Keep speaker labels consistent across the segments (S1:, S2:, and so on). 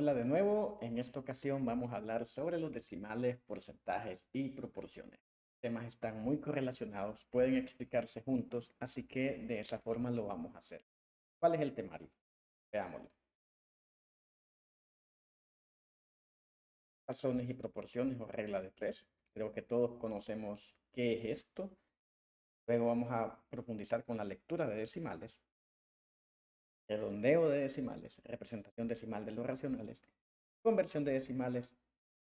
S1: Hola de nuevo, en esta ocasión vamos a hablar sobre los decimales, porcentajes y proporciones. Los temas están muy correlacionados, pueden explicarse juntos, así que de esa forma lo vamos a hacer. ¿Cuál es el temario? Veámoslo. Razones y proporciones o regla de tres. Creo que todos conocemos qué es esto. Luego vamos a profundizar con la lectura de decimales, redondeo de decimales, representación decimal de los racionales, conversión de decimales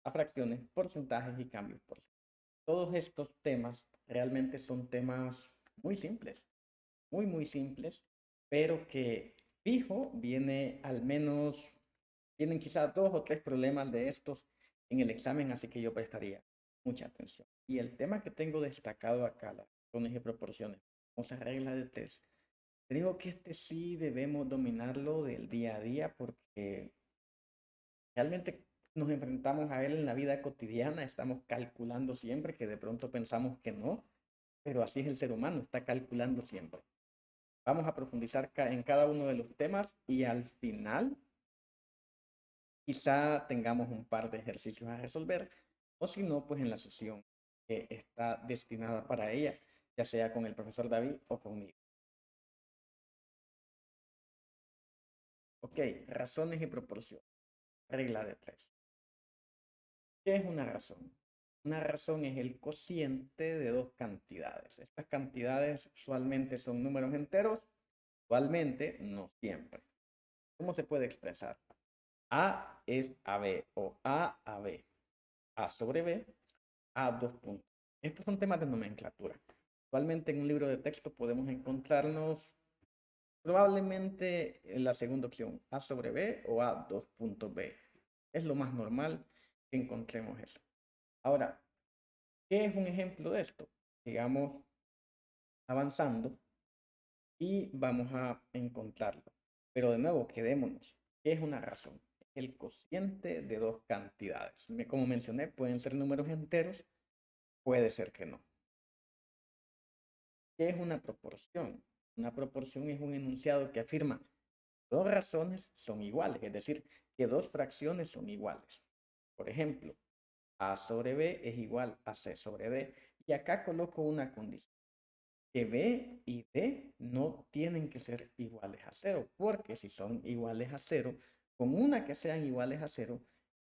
S1: a fracciones, porcentajes y cambios por cien. Todos estos temas realmente son temas muy simples, muy simples, pero que fijo viene al menos, tienen quizás dos o tres problemas de estos en el examen, así que yo prestaría mucha atención. Y el tema que tengo destacado acá, las razones y proporciones, famosa regla de tres, creo que este sí debemos dominarlo del día a día porque realmente nos enfrentamos a él en la vida cotidiana, estamos calculando siempre, que de pronto pensamos que no, pero así es el ser humano, está calculando siempre. Vamos a profundizar en cada uno de los temas y al final quizá tengamos un par de ejercicios a resolver o si no, pues en la sesión que está destinada para ella, ya sea con el profesor David o conmigo. Ok, razones y proporciones. Regla de tres. ¿Qué es una razón? Una razón es el cociente de dos cantidades. Estas cantidades usualmente son números enteros, usualmente no siempre. ¿Cómo se puede expresar? A es a B o A B. A sobre B, A dos puntos. Estos son temas de nomenclatura. Actualmente en un libro de texto podemos encontrarnos probablemente en la segunda opción, A sobre B o A dos puntos B. Es lo más normal que encontremos eso. Ahora, ¿qué es un ejemplo de esto? Digamos, avanzando y vamos a encontrarlo. Pero de nuevo, quedémonos. ¿Qué es una razón? El cociente de dos cantidades. Como mencioné, pueden ser números enteros, puede ser que no. ¿Qué es una proporción? Una proporción es un enunciado que afirma dos razones son iguales, es decir, que dos fracciones son iguales. Por ejemplo, A sobre B es igual a C sobre D. Y acá coloco una condición. Que B y D no tienen que ser iguales a cero, porque si son iguales a cero, con una que sean iguales a cero,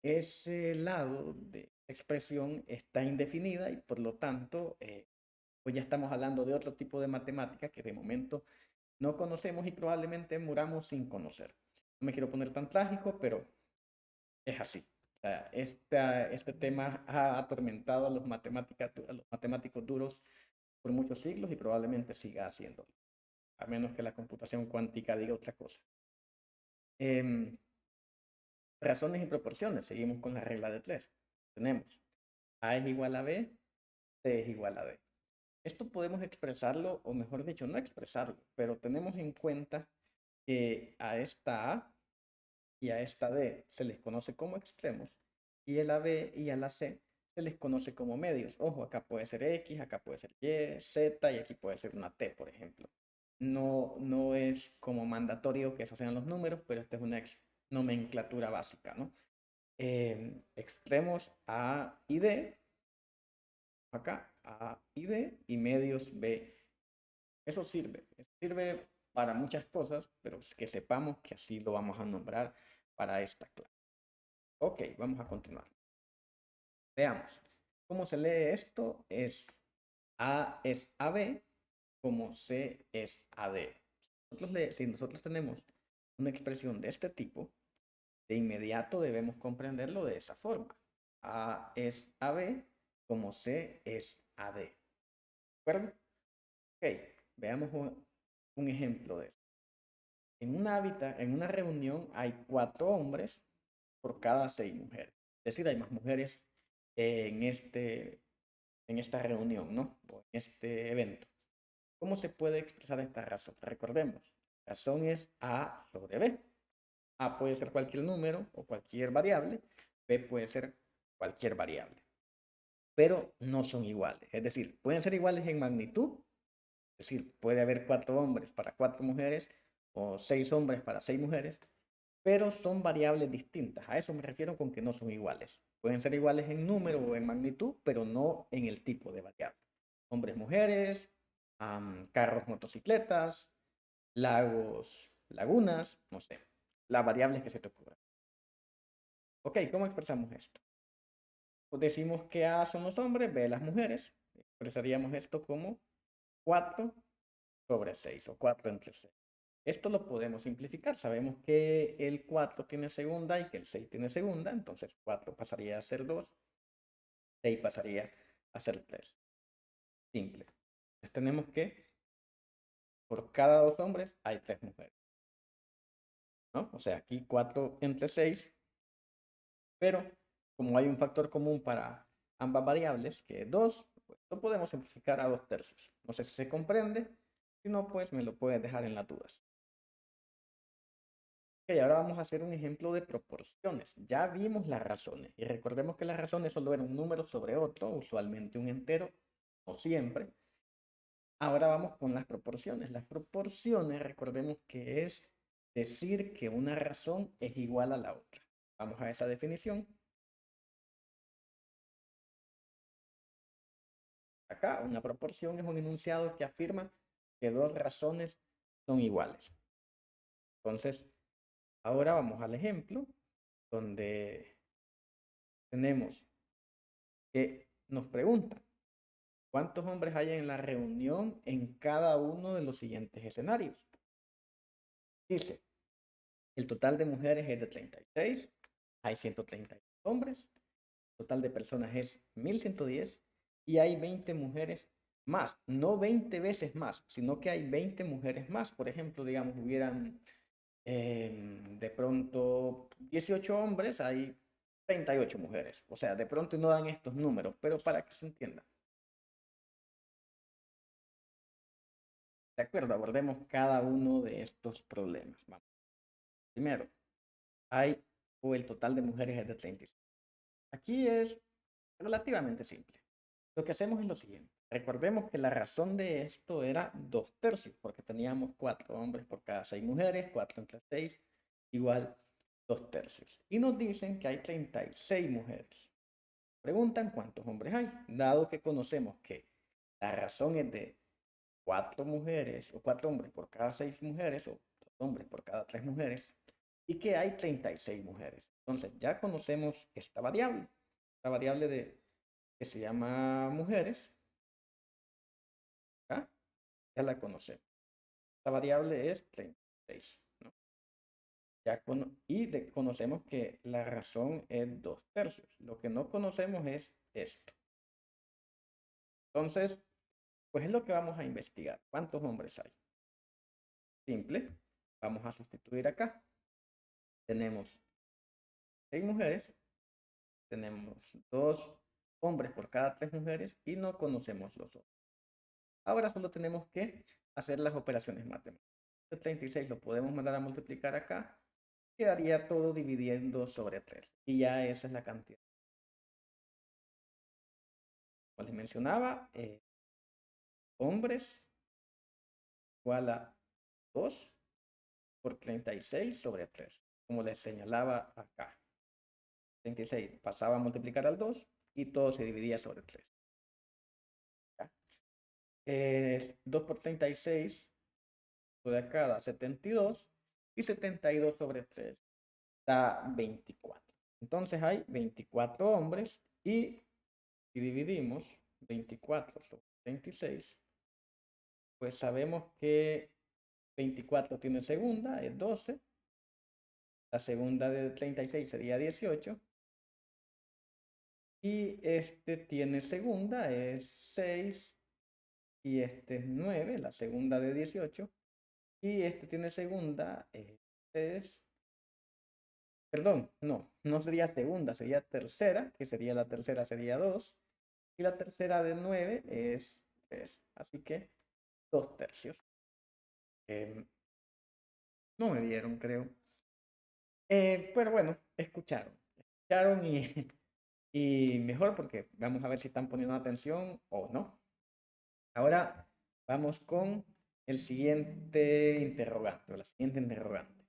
S1: ese lado de expresión está indefinida y por lo tanto, pues ya estamos hablando de otro tipo de matemática que de momento no conocemos y probablemente muramos sin conocer. No me quiero poner tan trágico, pero es así. O sea, este tema ha atormentado a a los matemáticos duros por muchos siglos y probablemente siga haciéndolo, a menos que la computación cuántica diga otra cosa. Em, Razones y proporciones, seguimos con la regla de tres. Tenemos A es igual a B, C es igual a D. Esto podemos expresarlo, o mejor dicho, no expresarlo, pero tenemos en cuenta que a esta A y a esta D se les conoce como extremos, y a la B y a la C se les conoce como medios. Ojo, acá puede ser X, acá puede ser Y, Z y aquí puede ser una T, por ejemplo. No es como mandatorio que esos sean los números, pero esta es una nomenclatura básica, ¿no? Extremos A y D, acá A y D, y medios B. Eso sirve para muchas cosas, pero que sepamos que así lo vamos a nombrar para esta clase. Ok, vamos a continuar. Veamos. ¿Cómo se lee esto? Es A es AB, como C es AD. Si nosotros tenemos una expresión de este tipo, de inmediato debemos comprenderlo de esa forma. A es AB, como C es AD. ¿De acuerdo? Ok, veamos un ejemplo de esto. En una reunión hay 4 hombres por cada 6 mujeres. Es decir, hay más mujeres en en esta reunión, ¿no? O en este evento. ¿Cómo se puede expresar esta razón? Recordemos, razón es A sobre B. A puede ser cualquier número o cualquier variable, B puede ser cualquier variable, pero no son iguales. Es decir, pueden ser iguales en magnitud, es decir, puede haber 4 hombres para 4 mujeres o 6 hombres para 6 mujeres, pero son variables distintas. A eso me refiero con que no son iguales. Pueden ser iguales en número o en magnitud, pero no en el tipo de variable. Hombres, mujeres, carros, motocicletas, lagos, lagunas, no sé, las variables que se te ocurran. Ok, ¿cómo expresamos esto? Pues decimos que A son los hombres, B las mujeres. Expresaríamos esto como 4 sobre 6 o 4 entre 6. Esto lo podemos simplificar. Sabemos que el 4 tiene segunda y que el 6 tiene segunda. Entonces 4 pasaría a ser 2, 6 pasaría a ser 3. Simple. Entonces tenemos que por cada 2 hombres hay 3 mujeres, ¿no? O sea, aquí 4 entre 6, pero como hay un factor común para ambas variables, que es 2, pues lo podemos simplificar a 2 tercios. No sé si se comprende. Si no, pues me lo puedes dejar en las dudas. Ok, ahora vamos a hacer un ejemplo de proporciones. Ya vimos las razones y recordemos que las razones solo eran un número sobre otro, usualmente un entero, o siempre. Ahora vamos con las proporciones. Las proporciones, recordemos que es decir que una razón es igual a la otra. Vamos a esa definición. Acá, una proporción es un enunciado que afirma que dos razones son iguales. Entonces, ahora vamos al ejemplo donde tenemos que nos preguntan cuántos hombres hay en la reunión en cada uno de los siguientes escenarios. Dice, el total de mujeres es de 36, hay 130 hombres, el total de personas es 1110 y hay 20 mujeres más, no 20 veces más, sino que hay 20 mujeres más. Por ejemplo, digamos, hubieran de pronto 18 hombres, hay 38 mujeres. O sea, de pronto no dan estos números, pero para que se entienda. De acuerdo, abordemos cada uno de estos problemas. Vamos. Primero, hay o el total de mujeres es de 36. Aquí es relativamente simple. Lo que hacemos es lo siguiente. Recordemos que la razón de esto era 2 tercios, porque teníamos 4 hombres por cada 6 mujeres, 4 entre 6 igual 2 tercios. Y nos dicen que hay 36 mujeres. Preguntan cuántos hombres hay, dado que conocemos que la razón es de 4 mujeres o 4 hombres por cada 6 mujeres o 2 hombres por cada 3 mujeres y que hay 36 mujeres. Entonces ya conocemos esta variable de, que se llama mujeres, ¿ah? Ya la conocemos. Esta variable es 36, ¿no? Conocemos que la razón es 2 tercios. Lo que no conocemos es esto. Entonces, pues es lo que vamos a investigar. ¿Cuántos hombres hay? Simple. Vamos a sustituir acá. Tenemos 6 mujeres, tenemos 2 hombres por cada 3 mujeres y no conocemos los otros. Ahora solo tenemos que hacer las operaciones matemáticas. Este 36 lo podemos mandar a multiplicar acá. Quedaría todo dividiendo sobre 3. Y ya esa es la cantidad. Como les mencionaba, hombres igual a 2 por 36 sobre 3. Como les señalaba acá. 36 pasaba a multiplicar al 2 y todo se dividía sobre 3. 2 por 36 de acá da 72 y 72 sobre 3 da 24. Entonces hay 24 hombres y si dividimos 24 sobre 26, pues sabemos que 24 tiene segunda, es 12. La segunda de 36 sería 18. Y este tiene segunda, es 6. Y este es 9, la segunda de 18. Y este tiene segunda, es, perdón, no sería segunda, sería tercera, que sería la tercera, sería 2. Y la tercera de 9 es 3. Así que 2 tercios. No me dieron, creo. Pero bueno, escucharon. Escucharon y mejor porque vamos a ver si están poniendo atención o no. Ahora vamos con el siguiente interrogante o la siguiente interrogante.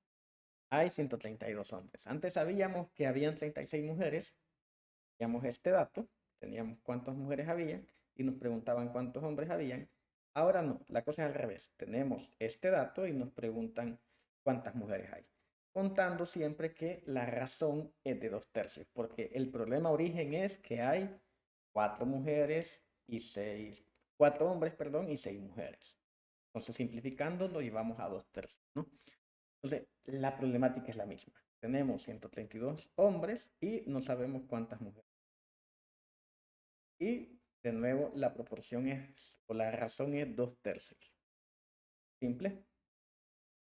S1: hay 132 hombres. Antes sabíamos que habían 36 mujeres, teníamos este dato, teníamos cuántas mujeres habían y nos preguntaban cuántos hombres habían. Ahora no, la cosa es al revés. Tenemos este dato y nos preguntan cuántas mujeres hay. Contando siempre que la razón es de 2/3, porque el problema origen es que hay 4 mujeres y 4 hombres, perdón, y 6 mujeres. Entonces, simplificando, lo llevamos a 2/3, ¿no? Entonces, la problemática es la misma. Tenemos 132 hombres y no sabemos cuántas mujeres. Y de nuevo, la proporción es, o la razón es 2/3. Simple.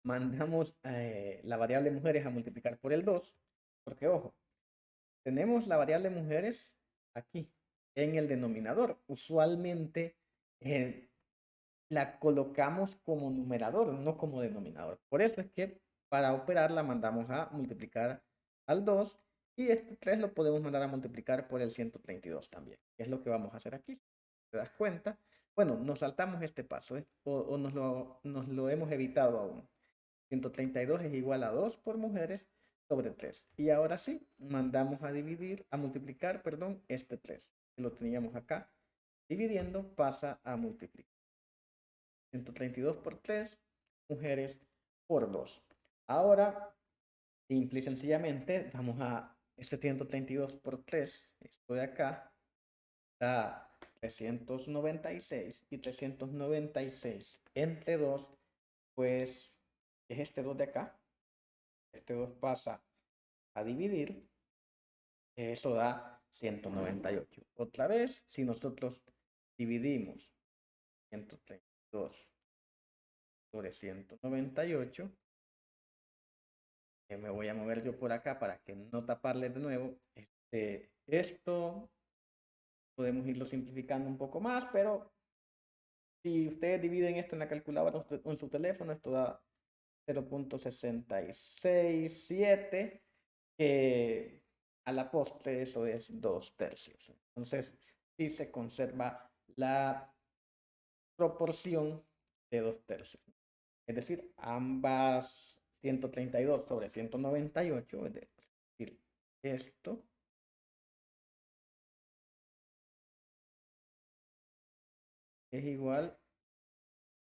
S1: Mandamos la variable mujeres a multiplicar por el 2, porque ojo, tenemos la variable mujeres aquí, en el denominador. Usualmente la colocamos como numerador, no como denominador. Por eso es que para operar la mandamos a multiplicar al 2 y este 3 lo podemos mandar a multiplicar por el 132 también. Es lo que vamos a hacer aquí. ¿Te das cuenta? Bueno, nos saltamos este paso o nos lo hemos evitado aún. 132 es igual a 2 por mujeres sobre 3. Y ahora sí, mandamos a multiplicar, perdón, este 3. Que lo teníamos acá. Dividiendo pasa a multiplicar. 132 por 3, mujeres por 2. Ahora, simple y sencillamente, vamos a este 132 por 3, esto de acá, da 396 y 396 entre 2, pues es este 2 de acá. Este 2 pasa a dividir, eso da 198. Otra vez, si nosotros dividimos 132 sobre 198, me voy a mover yo por acá para que no taparles de nuevo. Esto podemos irlo simplificando un poco más, pero si ustedes dividen esto en la calculadora o en su teléfono, esto da 0.667, que a la postre eso es 2/3. Entonces, sí se conserva la proporción de 2/3. Es decir, ambas 132 sobre 198, es decir, esto es igual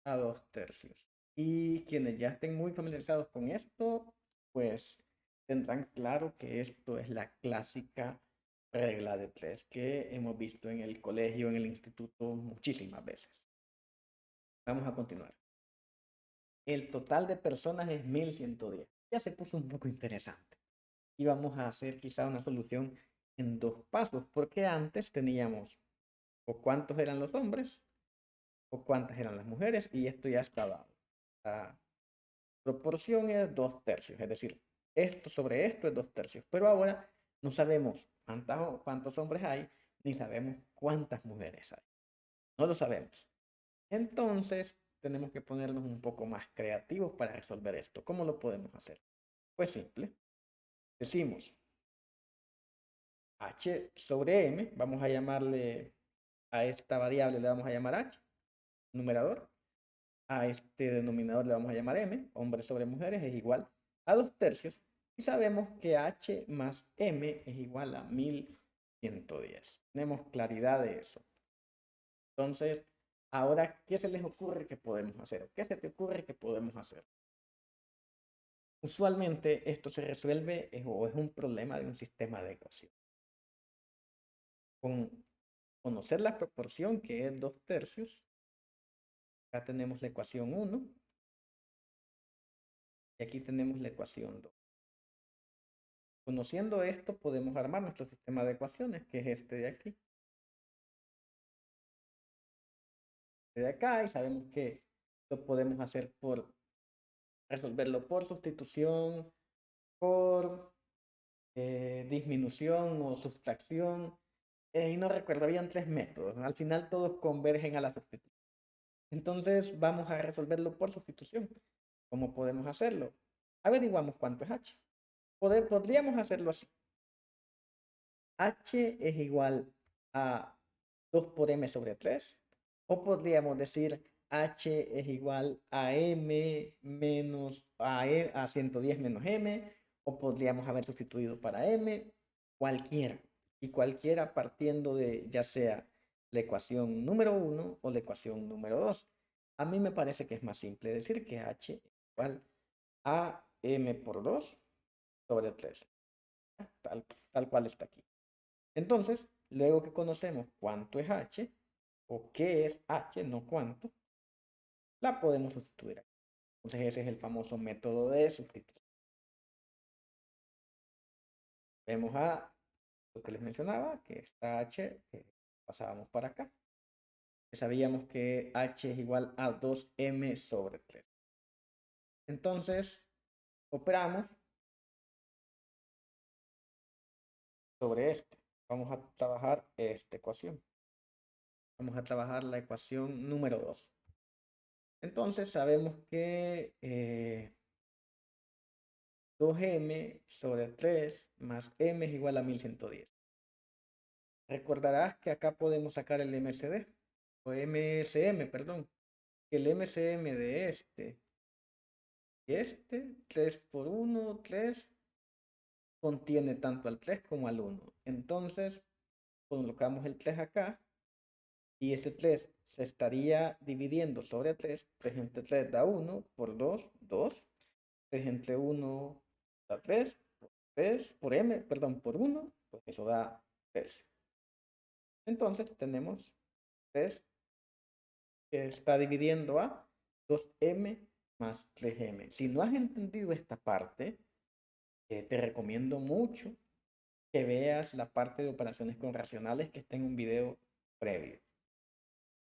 S1: a 2/3. Y quienes ya estén muy familiarizados con esto, pues tendrán claro que esto es la clásica regla de 3 que hemos visto en el colegio, en el instituto muchísimas veces. Vamos a continuar. El total de personas es 1110. Ya se puso un poco interesante. Y vamos a hacer quizá una solución en 2 pasos, porque antes teníamos o cuántos eran los hombres o cuántas eran las mujeres, y esto ya está dado. La proporción es 2/3, es decir, esto sobre esto es 2/3, pero ahora no sabemos cuántos hombres hay, ni sabemos cuántas mujeres hay. No lo sabemos. Entonces, tenemos que ponernos un poco más creativos para resolver esto. ¿Cómo lo podemos hacer? Pues simple. Decimos h sobre m, vamos a llamarle a esta variable, le vamos a llamar h, numerador. A este denominador le vamos a llamar m, hombres sobre mujeres, es igual a 2/3. Y sabemos que h más m es igual a 1110. Tenemos claridad de eso. Entonces, ahora, ¿qué se les ocurre que podemos hacer? ¿Qué se te ocurre que podemos hacer? Usualmente esto se resuelve o es un problema de un sistema de ecuación. Con conocer la proporción, que es 2/3, acá tenemos la ecuación 1 y aquí tenemos la ecuación 2. Conociendo esto, podemos armar nuestro sistema de ecuaciones, que es este de aquí. De acá, y sabemos que lo podemos hacer por resolverlo por sustitución, por disminución o sustracción. Y no recuerdo, habían 3 métodos. Al final todos convergen a la sustitución. Entonces vamos a resolverlo por sustitución. ¿Cómo podemos hacerlo? Averiguamos cuánto es h. Podríamos hacerlo así. H es igual a 2 por m sobre 3. O podríamos decir H es igual a M menos a 110 menos M, o podríamos haber sustituido para M, cualquiera. Y cualquiera partiendo de ya sea la ecuación número 1 o la ecuación número 2. A mí me parece que es más simple decir que H es igual a M por 2 sobre 3. Tal cual está aquí. Entonces, luego que conocemos cuánto es H, o qué es H, no cuánto, la podemos sustituir aquí. Entonces ese es el famoso método de sustitución. Vemos a lo que les mencionaba, que esta H, pasábamos para acá. Sabíamos que H es igual a 2M sobre 3. Entonces, operamos sobre esto. Vamos a trabajar esta ecuación. Vamos a trabajar la ecuación número 2. Entonces, sabemos que 2M sobre 3 más M es igual a 1110. Recordarás que acá podemos sacar el MCD, o MSM, perdón. El MCM de este, 3 por 1, 3, contiene tanto al 3 como al 1. Entonces, colocamos el 3 acá, y ese 3 se estaría dividiendo sobre 3. 3 entre 3 da 1, por 2, 2. 3 entre 1 da 3, por 3, por M, perdón, por 1, pues eso da 3. Entonces tenemos 3 que está dividiendo a 2M más 3M. Si no has entendido esta parte, te recomiendo mucho que veas la parte de operaciones con racionales que está en un video previo.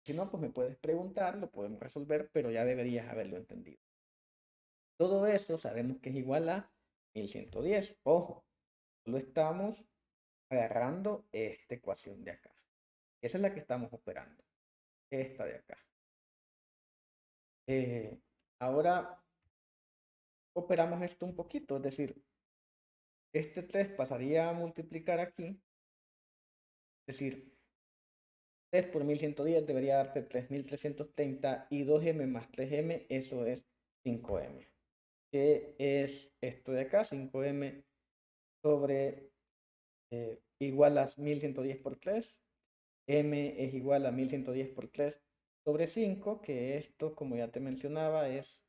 S1: Si no, pues me puedes preguntar, lo podemos resolver, pero ya deberías haberlo entendido. Todo eso sabemos que es igual a 1110. Ojo, solo estamos agarrando esta ecuación de acá. Esa es la que estamos operando. Esta de acá. Ahora operamos esto un poquito, es decir, este 3 pasaría a multiplicar aquí, es decir, 3 por 1110 debería darte 3330, y 2M más 3M, eso es 5M. ¿Qué es esto de acá? 5M sobre igual a 1110 por 3. M es igual a 1110 por 3 sobre 5, que esto, como ya te mencionaba, es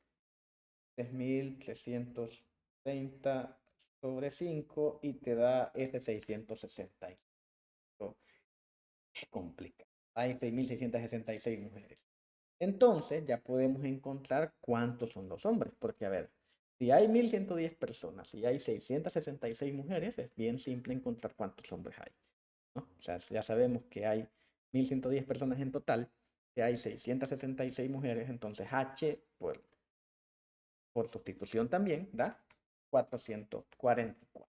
S1: 3330 sobre 5, y te da ese 660. Qué complicado. Hay 6.666 mujeres. Entonces ya podemos encontrar cuántos son los hombres, porque a ver, si hay 1110 personas y hay 666 mujeres, es bien simple encontrar cuántos hombres hay, ¿no? O sea, ya sabemos que hay 1110 personas en total, que hay 666 mujeres, entonces H por sustitución también da 444.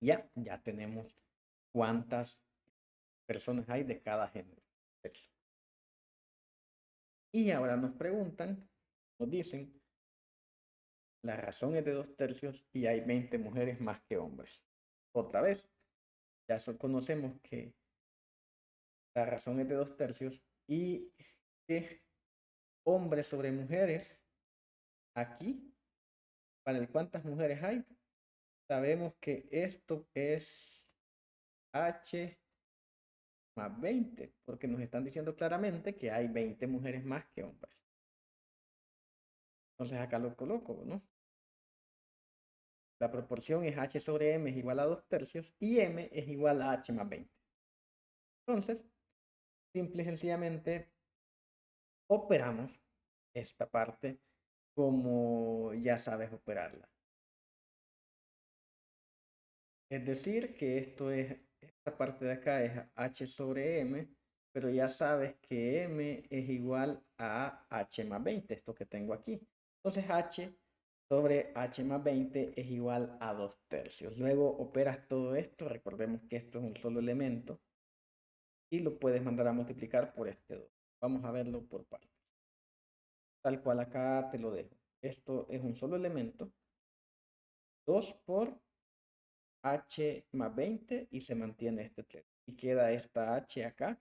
S1: Ya tenemos cuántas personas hay de cada género. Y ahora nos preguntan, nos dicen, la razón es de 2/3 y hay 20 mujeres más que hombres. Otra vez, ya conocemos que la razón es de 2/3 y que hombres sobre mujeres, aquí, para el cuántas mujeres hay, sabemos que esto es H más 20, porque nos están diciendo claramente que hay 20 mujeres más que hombres. Entonces acá lo coloco, ¿no? La proporción es H sobre M es igual a 2/3 y M es igual a H más 20. Entonces, simple y sencillamente operamos esta parte como ya sabes operarla. Es decir, que esta parte de acá es H sobre M, pero ya sabes que M es igual a H más 20, esto que tengo aquí. Entonces H sobre H más 20 es igual a 2/3. Luego operas todo esto, recordemos que esto es un solo elemento, y lo puedes mandar a multiplicar por este 2. Vamos a verlo por partes. Tal cual acá te lo dejo. Esto es un solo elemento. 2 por H más 20 y se mantiene este 3. Y queda esta H acá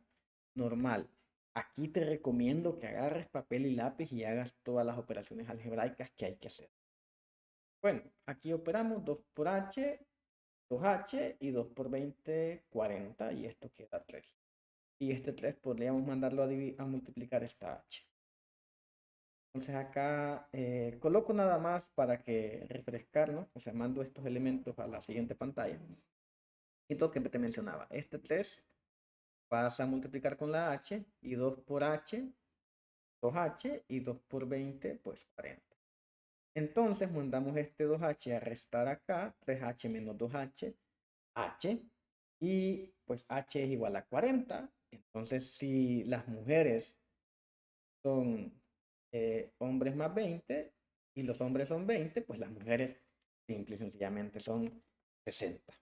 S1: normal. Aquí te recomiendo que agarres papel y lápiz y hagas todas las operaciones algebraicas que hay que hacer. Bueno, aquí operamos 2 por h, 2h y 2 por 20, 40 y esto queda 3. Y este 3 podríamos mandarlo a multiplicar esta h. Entonces acá coloco nada más para que refrescarnos, o sea, mando estos elementos a la siguiente pantalla. Y lo que te mencionaba, este 3 vas a multiplicar con la h y 2 por h, 2h y 2 por 20, pues 40. Entonces mandamos este 2h a restar acá, 3h menos 2h, h, y pues h es igual a 40. Entonces si las mujeres son hombres más 20 y los hombres son 20, pues las mujeres simple y sencillamente son 60.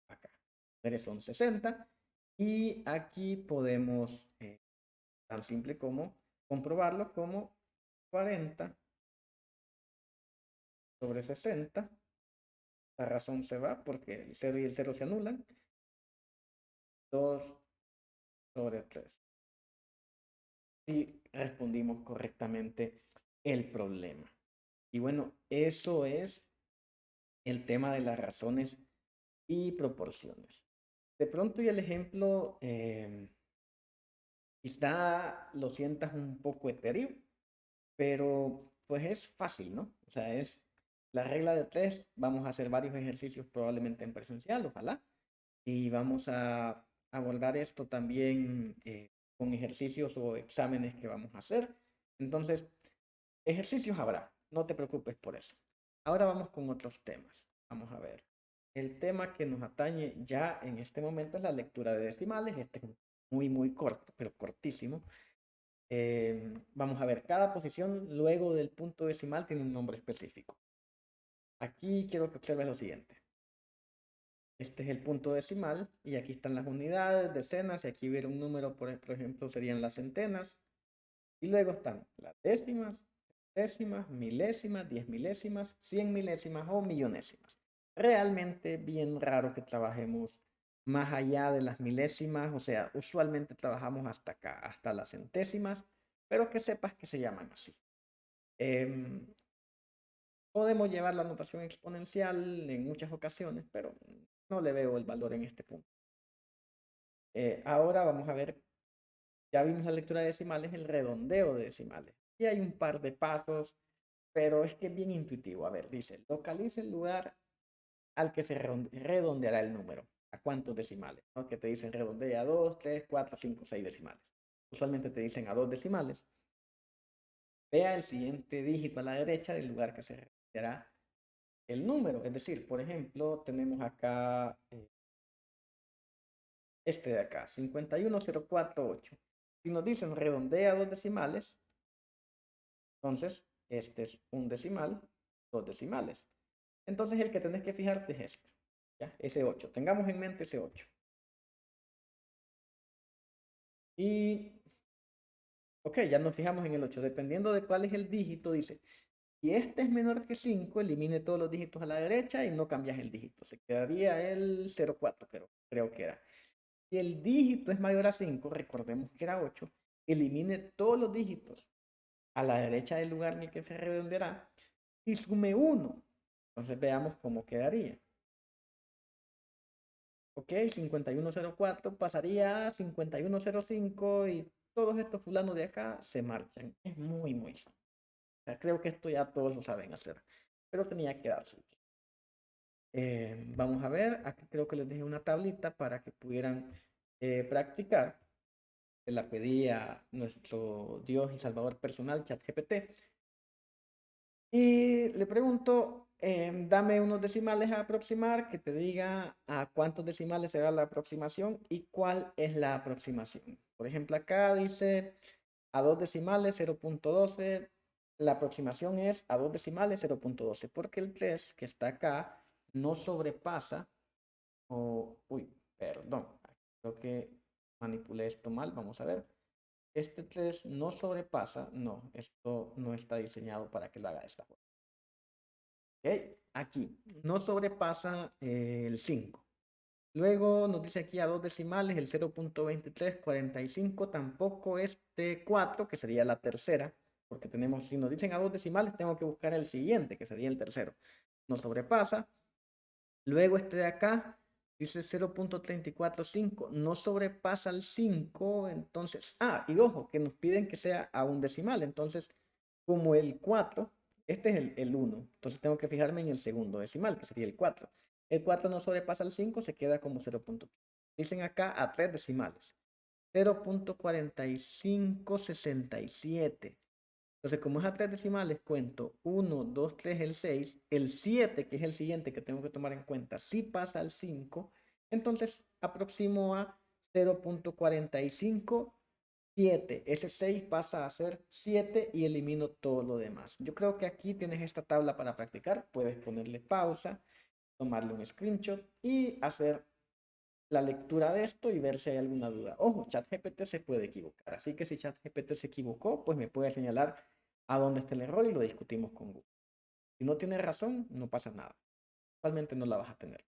S1: Acá, mujeres son 60 y aquí podemos, tan simple como comprobarlo como 40 sobre 60. La razón se va porque el 0 y el 0 se anulan. 2 sobre 3. Y respondimos correctamente el problema. Y bueno, eso es el tema de las razones y proporciones. De pronto y el ejemplo quizá lo sientas un poco etéreo, pero pues es fácil, ¿no? O sea, es la regla de 3. Vamos a hacer varios ejercicios probablemente en presencial, ojalá. Y vamos a abordar esto también con ejercicios o exámenes que vamos a hacer. Entonces, ejercicios habrá, no te preocupes por eso. Ahora vamos con otros temas. Vamos a ver. El tema que nos atañe ya en este momento es la lectura de decimales. Este es muy corto, pero cortísimo. Vamos a ver, cada posición luego del punto decimal tiene un nombre específico. Aquí quiero que observes lo siguiente. Este es el punto decimal y aquí están las unidades, decenas, y aquí hubiera un número, por ejemplo, serían las centenas. Y luego están las décimas, milésimas, 10 milésimas, 100 milésimas o millonésimas. Realmente bien raro que trabajemos más allá de las milésimas, o sea, usualmente trabajamos hasta acá, hasta las centésimas, pero que sepas que se llaman así. Podemos llevar la notación exponencial en muchas ocasiones, pero no le veo el valor en este punto. Ahora vamos a ver, ya vimos la lectura de decimales, el redondeo de decimales. Y hay un par de pasos, pero es que es bien intuitivo. A ver, dice, localiza el lugar al que se redondeará el número. ¿A cuántos decimales? ¿No? Que te dicen redondea a 2, 3, 4, 5, 6 decimales. Usualmente te dicen a 2 decimales. Vea el siguiente dígito a la derecha del lugar que se redondeará el número. Es decir, por ejemplo, tenemos acá este de acá, 51048. Si nos dicen redondea 2 decimales, entonces este es un decimal, 2 decimales. Entonces el que tenés que fijarte es este, ¿ya? Ese 8. Tengamos en mente ese 8. Y, ok, ya nos fijamos en el 8. Dependiendo de cuál es el dígito, dice, si este es menor que 5, elimine todos los dígitos a la derecha y no cambias el dígito. Se quedaría el 0,4, creo que era. Si el dígito es mayor a 5, recordemos que era 8, elimine todos los dígitos a la derecha del lugar en el que se redondeará y sume 1. Entonces veamos cómo quedaría. Ok, 5104 pasaría a 5105 y todos estos fulanos de acá se marchan. Es muy simple. O sea, creo que esto ya todos lo saben hacer, pero tenía que darse. Vamos a ver, aquí creo que les dejé una tablita para que pudieran practicar. Se la pedí a nuestro Dios y Salvador personal, ChatGPT. Y le pregunto, dame unos decimales a aproximar, que te diga a cuántos decimales será la aproximación y cuál es la aproximación. Por ejemplo, acá dice a 2 decimales 0,12. La aproximación es a 2 decimales 0,12, porque el 3 que está acá no sobrepasa, uy, perdón, creo que manipulé esto mal, vamos a ver. Este 3 no sobrepasa, no, esto no está diseñado para que lo haga de esta forma. ¿Ok? Aquí, no sobrepasa el 5. Luego nos dice aquí a dos decimales el 0.2345 tampoco es de 4, que sería la tercera, porque tenemos, si nos dicen a dos decimales, tengo que buscar el siguiente, que sería el tercero. Nos sobrepasa. Luego este de acá dice 0.345, no sobrepasa el 5, entonces, y ojo, que nos piden que sea a un decimal, entonces, como el 4, este es el 1, entonces tengo que fijarme en el segundo decimal, que sería el 4. El 4 no sobrepasa el 5, se queda como 0.3. Dicen acá a tres decimales, 0.4567. Entonces, como es a tres decimales, cuento 1, 2, 3, el 6, el 7, que es el siguiente que tengo que tomar en cuenta, si pasa al 5, entonces aproximo a 0.457. Ese 6 pasa a ser 7 y elimino todo lo demás. Yo creo que aquí tienes esta tabla para practicar. Puedes ponerle pausa, tomarle un screenshot y hacer la lectura de esto y ver si hay alguna duda. Ojo, ChatGPT se puede equivocar, así que si ChatGPT se equivocó, pues me puede señalar a dónde está el error y lo discutimos con Google. Si no tiene razón, no pasa nada. Actualmente no la vas a tener.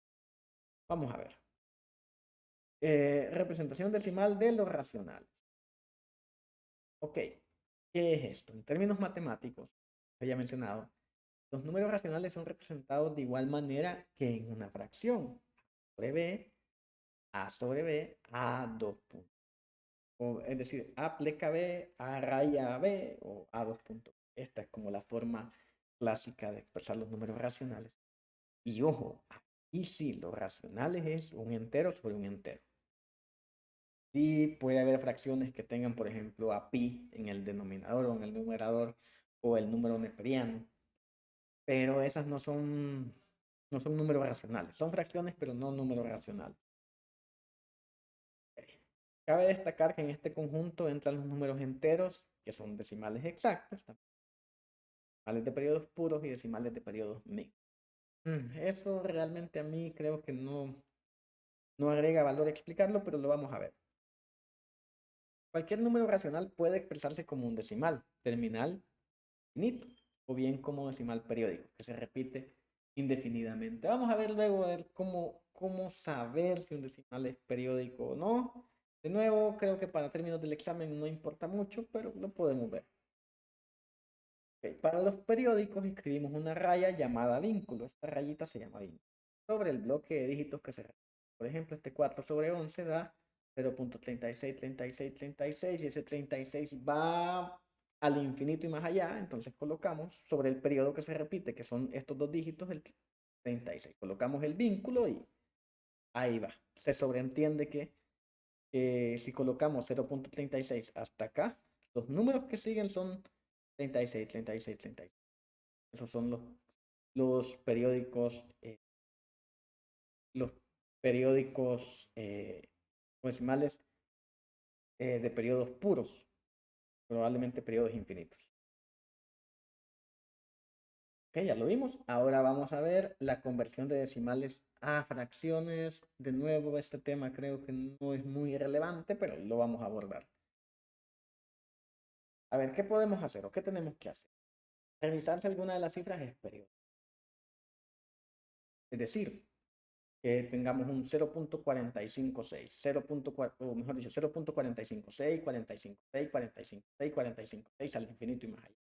S1: Vamos a ver. Representación decimal de los racionales. Ok, ¿qué es esto? En términos matemáticos, había mencionado, los números racionales son representados de igual manera que en una fracción. A sobre B, a 2 puntos. O, es decir, A pleca B, A raya B o A 2 puntos. Esta es como la forma clásica de expresar los números racionales. Y ojo, aquí sí, los racionales es un entero sobre un entero. Sí puede haber fracciones que tengan, por ejemplo, a pi en el denominador o en el numerador o el número neperiano, pero esas no son números racionales. Son fracciones, pero no números racionales. Cabe destacar que en este conjunto entran los números enteros, que son decimales exactos, decimales de periodos puros y decimales de periodos mixtos. Eso realmente a mí creo que no agrega valor explicarlo, pero lo vamos a ver. Cualquier número racional puede expresarse como un decimal, terminal, finito, o bien como decimal periódico, que se repite indefinidamente. Vamos a ver luego a ver cómo saber si un decimal es periódico o no. De nuevo, creo que para términos del examen no importa mucho, pero lo podemos ver. Okay. Para los periódicos escribimos una raya llamada vínculo. Esta rayita se llama vínculo. Sobre el bloque de dígitos que se repite. Por ejemplo, este 4 sobre 11 da 0.363636 y ese 36 va al infinito y más allá. Entonces colocamos sobre el periodo que se repite, que son estos dos dígitos, el 36. Colocamos el vínculo y ahí va. Se sobreentiende que si colocamos 0.36 hasta acá, los números que siguen son 36, 36, 36. Esos son los periódicos, los periódicos decimales de periodos puros, probablemente periodos infinitos. Ok, ya lo vimos. Ahora vamos a ver la conversión de decimales a fracciones. De nuevo, este tema creo que no es muy relevante, pero lo vamos a abordar. A ver, ¿qué podemos hacer o qué tenemos que hacer? Revisar si alguna de las cifras es periodo. Es decir, que tengamos un 0.456, 0. O mejor dicho, 0.456, 456, 456, 456 al infinito y más allá.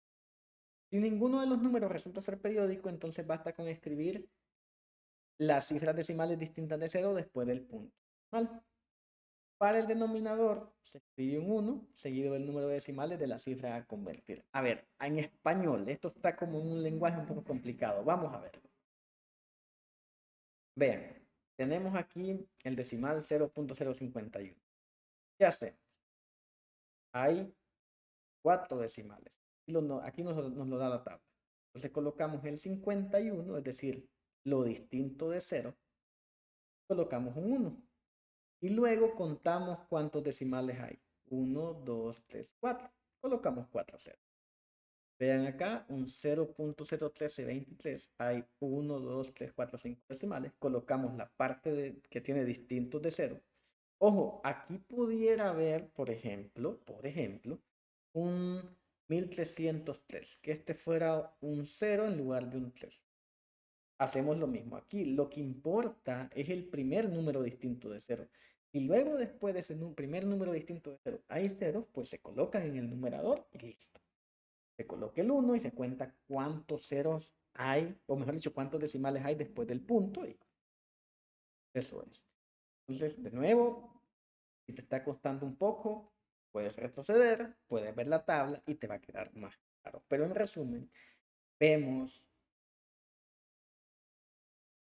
S1: Si ninguno de los números resulta ser periódico, entonces basta con escribir las cifras decimales distintas de 0 después del punto. ¿Vale? Para el denominador se escribe un 1 seguido del número de decimales de la cifra a convertir. A ver, en español, esto está como un lenguaje un poco complicado. Vamos a verlo. Vean, tenemos aquí el decimal 0.051. ¿Qué hacemos? Hay 4 decimales. Aquí nos lo da la tabla. Entonces colocamos el 51, es decir, lo distinto de 0. Colocamos un 1. Y luego contamos cuántos decimales hay. 1, 2, 3, 4. Colocamos 4 ceros. Vean acá, un 0.01323. Hay 1, 2, 3, 4, 5 decimales. Colocamos la parte que tiene distintos de 0. Ojo, aquí pudiera haber, por ejemplo, un 1303, que este fuera un 0 en lugar de un 3. hacemos lo mismo aquí. Lo que importa es el primer número distinto de 0. Y luego después de ese primer número distinto de 0 hay ceros, pues se colocan en el numerador y listo. Se coloca el 1 y se cuenta cuántos ceros hay, o mejor dicho, cuántos decimales hay después del punto. Y eso es. Entonces, de nuevo, si te está costando un poco, puedes retroceder, puedes ver la tabla y te va a quedar más claro. Pero en resumen, vemos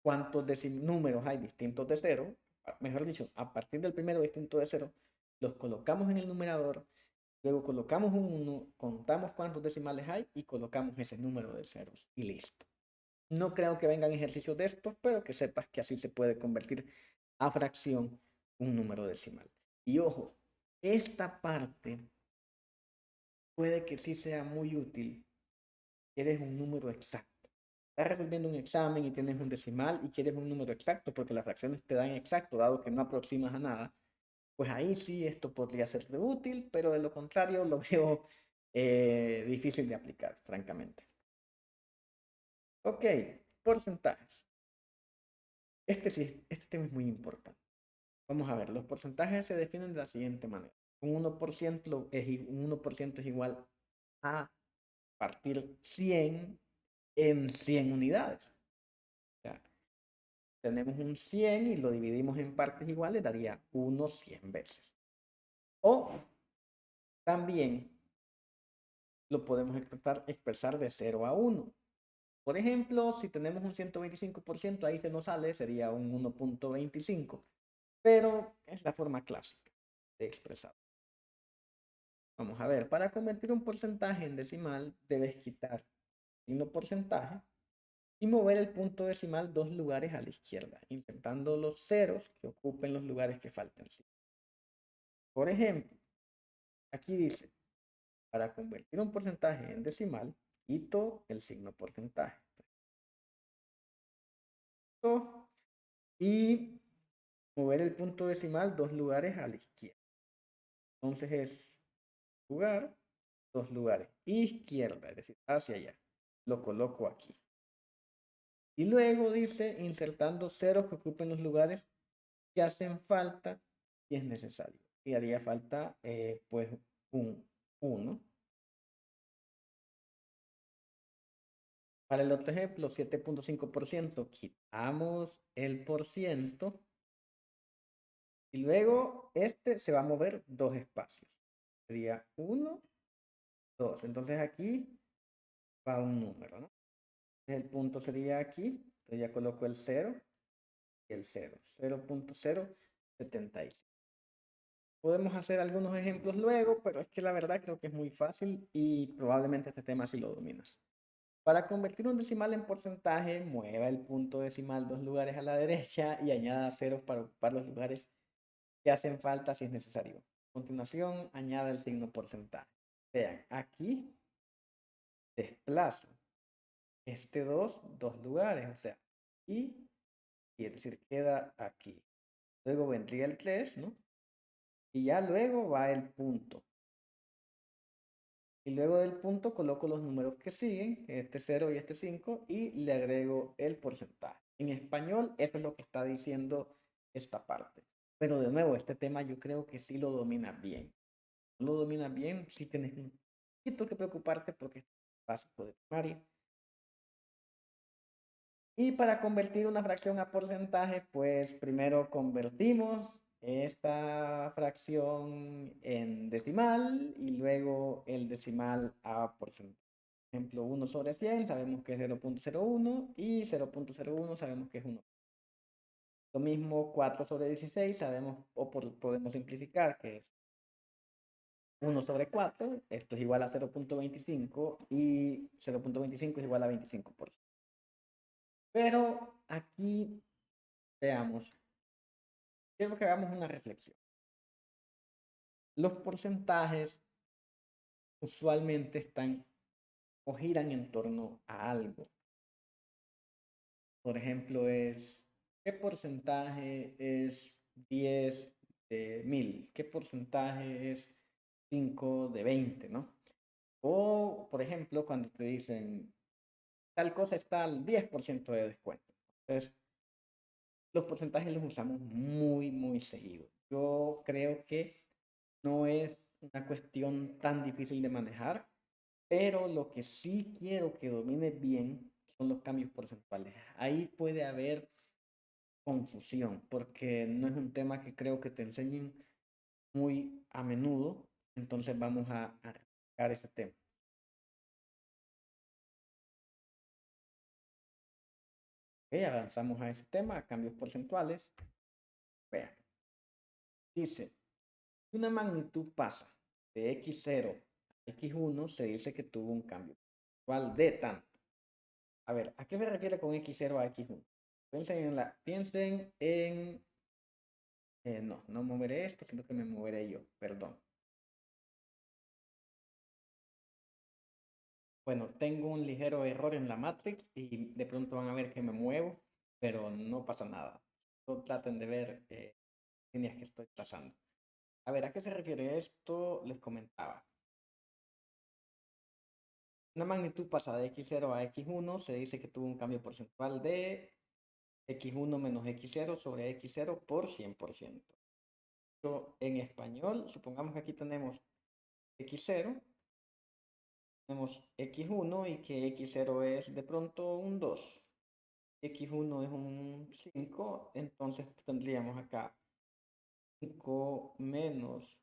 S1: cuántos números hay distintos de 0, mejor dicho, a partir del primero distinto de 0, los colocamos en el numerador, luego colocamos un 1, contamos cuántos decimales hay y colocamos ese número de ceros y listo. No creo que vengan ejercicios de estos, pero que sepas que así se puede convertir a fracción un número decimal. Y ojo, esta parte puede que sí sea muy útil si eres un número exacto. Estás resolviendo un examen y tienes un decimal y quieres un número exacto porque las fracciones te dan exacto, dado que no aproximas a nada, pues ahí sí esto podría serte útil, pero de lo contrario lo veo difícil de aplicar, francamente. Ok, porcentajes. Este tema es muy importante. Vamos a ver, los porcentajes se definen de la siguiente manera. Un 1% es igual a partir 100 en 100 unidades. O sea, tenemos un 100 y lo dividimos en partes iguales, daría 1 100 veces. O también lo podemos expresar de 0 a 1. Por ejemplo, si tenemos un 125%, ahí se nos sale, sería un 1.25. Pero es la forma clásica de expresar. Vamos a ver, para convertir un porcentaje en decimal, debes quitar signo porcentaje y mover el punto decimal 2 lugares a la izquierda, intentando los ceros que ocupen los lugares que faltan. Por ejemplo, aquí dice, para convertir un porcentaje en decimal, quito el signo porcentaje. Y mover el punto decimal 2 lugares a la izquierda. Entonces es lugar, 2 lugares, izquierda, es decir, hacia allá. Lo coloco aquí. Y luego dice insertando ceros que ocupen los lugares que hacen falta si es necesario. Y haría falta pues un 1. Para el otro ejemplo, 7.5%, quitamos el por ciento y luego este se va a mover 2 espacios. Sería 1, 2. Entonces aquí va un número, ¿no? El punto sería aquí. Entonces ya coloco el 0 y el 0. 0.076. Podemos hacer algunos ejemplos luego, pero es que la verdad creo que es muy fácil y probablemente este tema sí lo dominas. Para convertir un decimal en porcentaje, mueva el punto decimal 2 lugares a la derecha y añada ceros para ocupar los lugares que hacen falta si es necesario. A continuación, añada el signo porcentaje. Vean, aquí desplazo este 2 lugares, o sea, y es decir, queda aquí. Luego vendría el 3, ¿no? Y ya luego va el punto. Y luego del punto coloco los números que siguen, este 0 y este 5, y le agrego el porcentaje. En español, eso es lo que está diciendo esta parte. Pero de nuevo, este tema yo creo que sí lo dominas bien. Lo dominas bien, sí tienes un poquito que preocuparte porque es básico de primaria. Y para convertir una fracción a porcentaje, pues primero convertimos esta fracción en decimal y luego el decimal a porcentaje. Por ejemplo, 1 sobre 100 sabemos que es 0.01 y 0.01 sabemos que es 1. Lo mismo 4 sobre 16 sabemos o podemos simplificar que es 1 sobre 4. Esto es igual a 0.25 y 0.25 es igual a 25%. Pero aquí veamos, quiero que hagamos una reflexión. Los porcentajes usualmente están o giran en torno a algo. Por ejemplo, ¿qué porcentaje es 10 de 1000? ¿Qué porcentaje es 5 de 20, no? O, por ejemplo, cuando te dicen tal cosa está al 10% de descuento. Entonces, los porcentajes los usamos muy, muy seguido. Yo creo que no es una cuestión tan difícil de manejar, pero lo que sí quiero que domine bien son los cambios porcentuales. Ahí puede haber confusión, porque no es un tema que creo que te enseñen muy a menudo, entonces vamos a reflejar ese tema. Ok, avanzamos a ese tema, cambios porcentuales. Vean, dice, si una magnitud pasa de x0 a x1, se dice que tuvo un cambio porcentual de tanto. A ver, ¿a qué se refiere con x0 a x1? Piensen en no, no moveré esto, sino que me moveré yo, perdón. Bueno, tengo un ligero error en la Matrix y de pronto van a ver que me muevo, pero no pasa nada. No traten de ver líneas que estoy trazando. A ver, ¿a qué se refiere esto? Les comentaba. Una magnitud pasa de x0 a x1, se dice que tuvo un cambio porcentual de x1 menos x0 sobre x0 por 100%. En español, supongamos que aquí tenemos x0, tenemos x1 y que x0 es de pronto un 2, x1 es un 5, entonces tendríamos acá 5 menos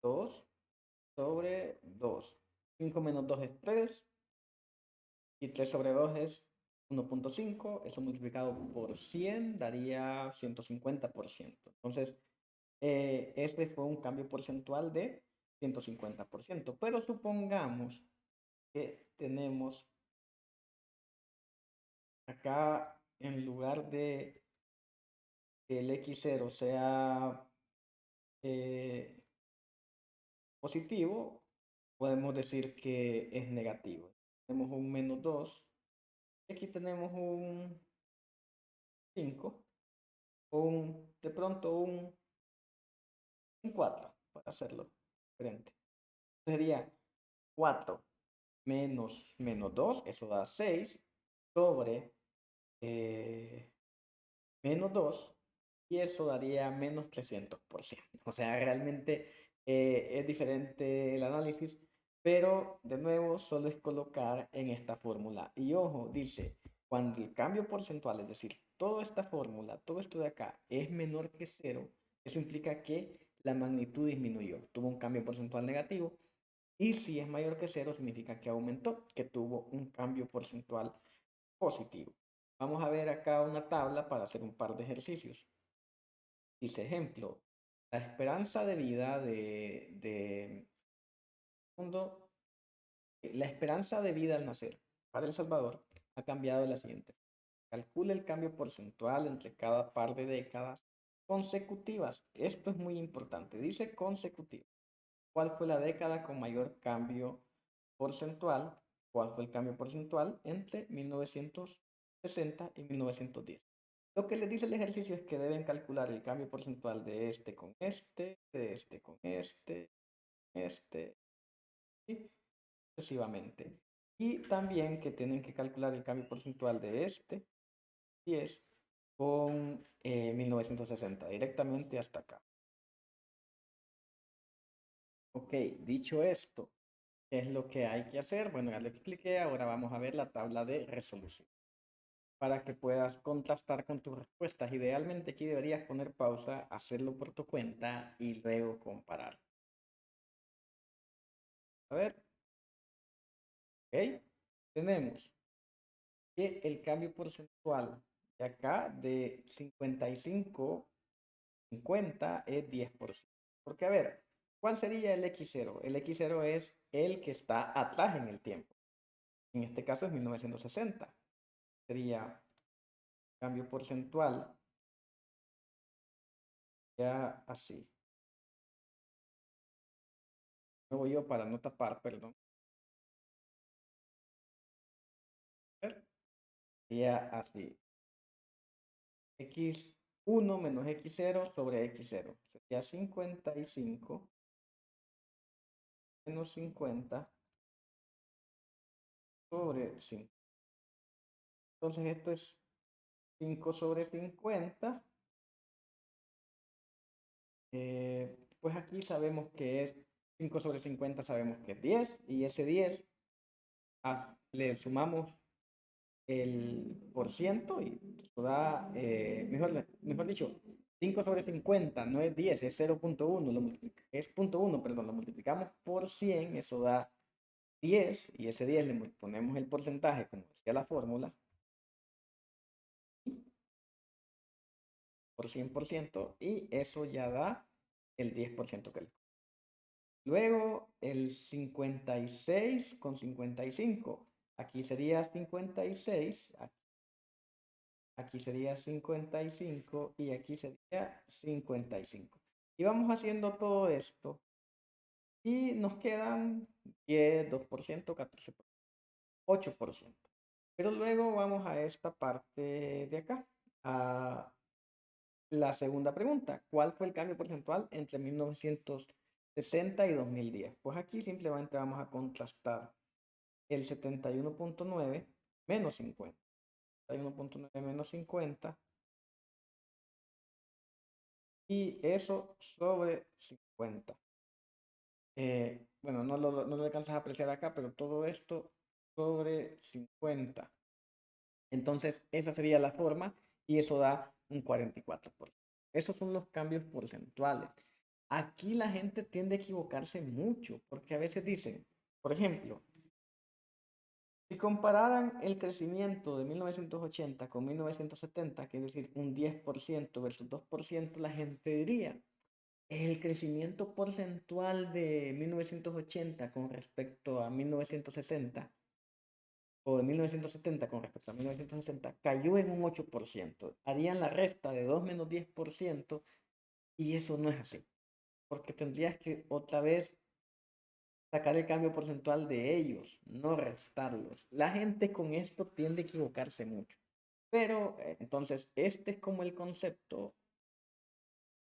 S1: 2 sobre 2. 5 menos 2 es 3 y 3 sobre 2 es 1.5. Eso multiplicado por 100 daría 150%. Entonces, este fue un cambio porcentual de 150%. Pero supongamos que tenemos acá, en lugar de que el x0 sea positivo, podemos decir que es negativo. Tenemos un menos 2, aquí tenemos un 5, de pronto un 4, para hacerlo diferente. Sería 4 menos 2, eso da 6, sobre menos 2, y eso daría menos 300%. O sea, realmente es diferente el análisis, pero de nuevo solo es colocar en esta fórmula. Y ojo, dice, cuando el cambio porcentual, es decir, toda esta fórmula, todo esto de acá es menor que 0, eso implica que la magnitud disminuyó, tuvo un cambio porcentual negativo. Y si es mayor que 0, significa que aumentó, que tuvo un cambio porcentual positivo. Vamos a ver acá una tabla para hacer un par de ejercicios. Dice, ejemplo, la esperanza de vida la esperanza de vida al nacer para El Salvador ha cambiado de la siguiente. Calcule el cambio porcentual entre cada par de décadas consecutivas. Esto es muy importante. Dice consecutiva. ¿Cuál fue la década con mayor cambio porcentual? ¿Cuál fue el cambio porcentual entre 1960 y 1910? Lo que les dice el ejercicio es que deben calcular el cambio porcentual de este con este, de este con este, y sucesivamente. Y también que tienen que calcular el cambio porcentual de este 10 con 1960, directamente hasta acá. Ok, dicho esto, ¿qué es lo que hay que hacer? Bueno, ya lo expliqué, ahora vamos a ver la tabla de resolución para que puedas contrastar con tus respuestas. Idealmente aquí deberías poner pausa, hacerlo por tu cuenta y luego comparar. A ver, ok, tenemos que el cambio porcentual de acá de 55, 50 es 10%. Porque a ver, ¿cuál sería el x0? El x0 es el que está atrás en el tiempo. En este caso es 1960. Sería cambio porcentual ya así. Me voy yo para no tapar, perdón. Sería así. X1 menos X0 sobre X0. Sería 55 menos 50 sobre 5. Entonces esto es 5 sobre 50. Pues aquí sabemos que es 5 sobre 50, sabemos que es 10, y ese 10 le sumamos el por ciento y eso da, mejor dicho, 5 sobre 50 no es 10, es 0.1, es 0.1, perdón, lo multiplicamos por 100, eso da 10, y ese 10 le ponemos el porcentaje, como decía la fórmula, por 100%, y eso ya da el 10% que le. Luego el 56 con 55. Aquí sería 56, aquí sería 55 y aquí sería 55. Y vamos haciendo todo esto y nos quedan 10, 2%, 14%, 8%. Pero luego vamos a esta parte de acá, a la segunda pregunta. ¿Cuál fue el cambio porcentual entre 1960 y 2010? Pues aquí simplemente vamos a contrastar el 71.9 menos 50. 71.9 menos 50 y eso sobre 50. Bueno, no lo alcanzas a apreciar acá, pero todo esto sobre 50. Entonces, esa sería la forma y eso da un 44%. Esos son los cambios porcentuales. Aquí la gente tiende a equivocarse mucho porque a veces dicen, por ejemplo, si compararan el crecimiento de 1980 con 1970, que es decir, un 10% versus 2%, la gente diría, el crecimiento porcentual de 1980 con respecto a 1960 o de 1970 con respecto a 1960 cayó en un 8%. Harían la resta de 2 menos 10% y eso no es así, porque tendrías que otra vez sacar el cambio porcentual de ellos, no restarlos. La gente con esto tiende a equivocarse mucho. Pero entonces, este es como el concepto.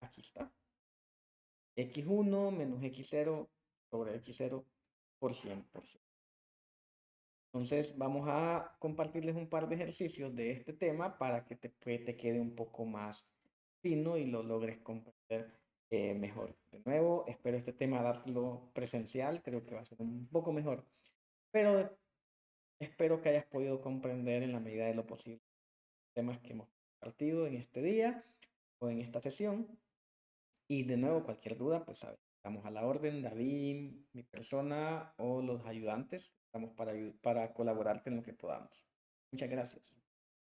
S1: Aquí está. X1 menos X0 sobre X0 por 100%. Entonces, vamos a compartirles un par de ejercicios de este tema para que te quede un poco más fino y lo logres comprender mejor. De nuevo, espero este tema darlo presencial, creo que va a ser un poco mejor, pero espero que hayas podido comprender en la medida de lo posible los temas que hemos compartido en este día o en esta sesión. Y de nuevo, cualquier duda, pues sabes, estamos a la orden, David, mi persona o los ayudantes, estamos para colaborarte en lo que podamos. Muchas gracias.